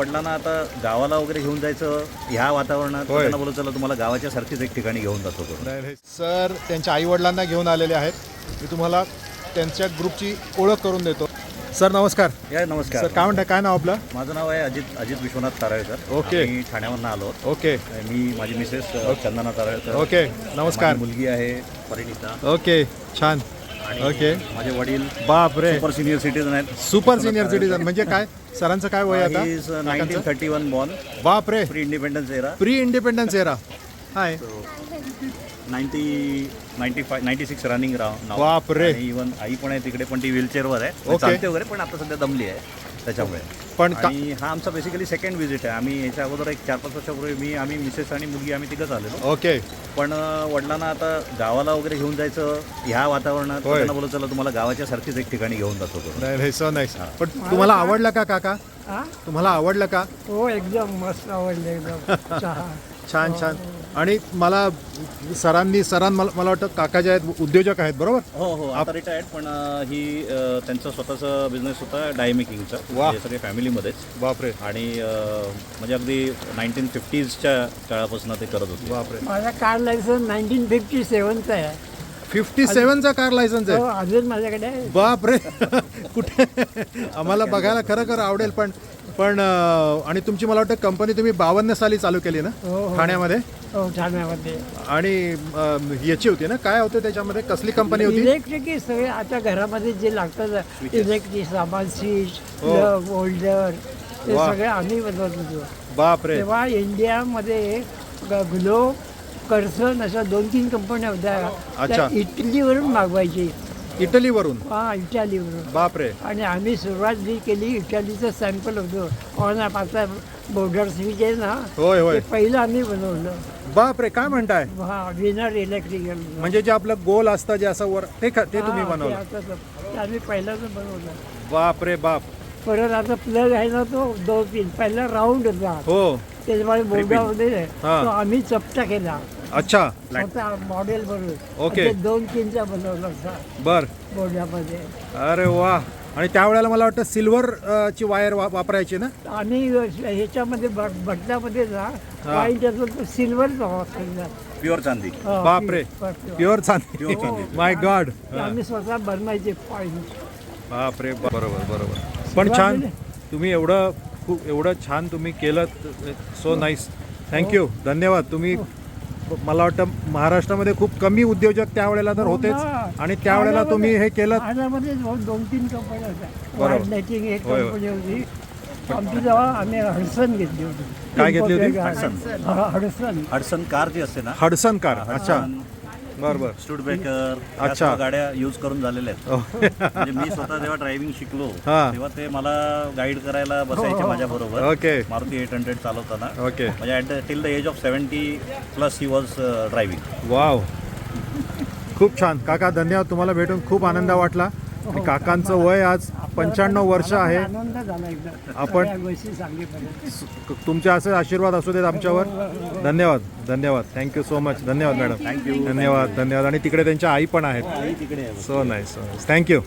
वडिलांना आता गावाला वगैरे घेऊन जायचं ह्या वातावरणात, होय. त्यांना बोलत चला तुम्हाला गावाच्या सारखीच एक ठिकाणी घेऊन जातो करून. सर त्यांच्या आईवडिलांना घेऊन आलेले आहेत. मी तुम्हाला त्यांच्या ग्रुपची ओळख करून देतो. सर नमस्कार. या नमस्कार. सर काय म्हणता, काय नाव आपलं? माझं नाव आहे अजित विश्वनाथ तारळकर. ओके. मी ठाण्यावरून आलो. ओके मी माझी मिसेस चंदना तारळकर. ओके नमस्कार. माझी मुलगी आहे परिणिता. ओके छान. आणि ओके. माझे वडील बाप रे, सुपर सिनियर सिटीजन आहेत. सुपर सिनियर सिटीजन म्हणजे काय? सरांचं काय वय आता? 1931 बॉर्न. बाप रे, pre independence era. Pre independence era. हाय 96 रनिंग नाव. बाप रे. इव्हन आई पण आहे तिकडे, पण ती व्हीलचेअरवर आहे. ओके. चालते वगैरे, पण आता सध्या दमली आहे त्याच्यामुळे. पण आणि हा आमचा बेसिकली सेकंड व्हिजिट आहे. आम्ही याच्या अगोदर एक 4-5 वर्षापूर्वी आम्ही मिसेस आणि मुलगी आम्ही तिघंच आलेलो. ओके. पण वडिलांना आता गावाला वगैरे घेऊन जायचं ह्या वातावरणात, होय. त्यांना बोलत चला तुम्हाला गावाच्या सारखीच एक ठिकाणी घेऊन जातो करून. नाही सो नाईस. पण तुम्हाला आवडलं का काका? तुम्हाला आवडलं का? हो एकदम मस्त आवडलं एकदम. चहा छान छान. आणि मला मला वाटतं काका जे आहेत उद्योजक आहेत, बरोबर? हो आता रिटायर्ड, पण ही त्यांचा स्वतःचा बिझनेस होता डाय मेकिंगचा. वा. हे सगळे फॅमिलीमध्येच. बापरे. आणि म्हणजे अगदी 1950च्या काळापासून ते करत होते. बापरे. माझा कार लायसन्स 1957चा आहे. 57चा कार लायसन्स हो, आहे? अजून माझ्याकडे आहे. बापरे. कुठे आम्हाला बघायला खरं आवडेल. पण आणि तुमची मला वाटतं कंपनी तुम्ही 52 साली चालू केली ना, हो. ठाण्यामध्ये? हो ठाण्यामध्ये. आणि याची होती ना, काय होतं त्याच्यामध्ये, कसली कंपनी होती? इलेक्ट्रिक सगळे आता घरामध्ये जे लागतात इलेक्ट्रिक सामान, स्विच, हो. प्लग, होल्डर, ते वा. सगळे आम्ही बनवत होतो. बापरे. तेव्हा इंडियामध्ये ग्लो, कर्सन अशा 2-3 कंपन्या होत्या. अच्छा. त्या इटलीवरून मागवायची. इटलीवरून? हा, इटालीवरून. बापरे. आणि आम्ही सुरुवात जी केली, इटालीचं सॅम्पल होतं ऑन आता बोर्डर स्विच आहे ना, होय होय. ते पहिलं आम्ही बनवलं. बापरे, काय म्हणताय? हा, विनर इलेक्ट्रिकल. म्हणजे जे आपलं गोल असतं जे असं वर, ते तुम्ही बनवलं? ते आम्ही पहिल्याच बनवलं. बापरे बाप. परत आता प्लग आहे ना, तो 2 पिन पहिला राऊंड होता. हो. त्याच्यामुळे बोर्डामध्ये हा. तो आम्ही चपटा केला. अच्छा. स्वतः मॉडेल बनवून. ओके. 2 पिनचा बनवला होता बर. बोर्डामध्ये. अरे वा. आणि त्यावेळेला मला वाटतं सिल्वर ची वायर वापरायची ना? आम्ही ह्याच्यामध्ये बटनामध्ये ना पॉईंट असतो तो सिल्वरचा वापरला. प्युअर चांदी. बापरे. प्युअर चांदी. माय गॉड. आम्ही स्वतः बनवायचे पॉईंट. बापरे. बरोबर. पण छान तुम्ही एवढं छान तुम्ही केलं. So nice. थँक्यू. धन्यवाद. तुम्ही मला वाटतं महाराष्ट्रामध्ये खूप कमी उद्योजक त्यावेळेला तर होतेच, आणि त्यावेळेला तुम्ही हे केलं. ठाण्यामध्ये 2-3 कंपन्या होत्या. बरोबर. वाईट लाईटिंग एक होय. कंपनी होती आमची. जेव्हा आम्ही हडसन घेतली होती. काय घेतली होती? हडसन कार जी असते ना, हडसन कार. अच्छा. बरोबर. स्टुडबेकर, अच्छा. गाड्या यूज करून झालेल्या आहेत. म्हणजे मी स्वतः जेव्हा ड्रायव्हिंग शिकलो हा. तेव्हा ते मला गाईड करायला बसायचे माझ्या बरोबर. ओके. मारुती 800 चालवताना. ओके. म्हणजे till the age of 70+ he was driving. Wow. खूप छान काका, धन्यवाद. तुम्हाला भेटून खूप आनंद वाटला. काकांचं वय आज 95 वर्ष आहे. आनंद झाला एकदम. आपण- सगळ्या गोष्टी सांगितल्या. तुमचे असे आशीर्वाद असू देत आमच्यावर. धन्यवाद. Thank you so much. धन्यवाद मॅडम. थँक्यू. धन्यवाद. आणि तिकडे त्यांच्या आई पण आहेत. तिकडे आहे. So nice. थँक्यू.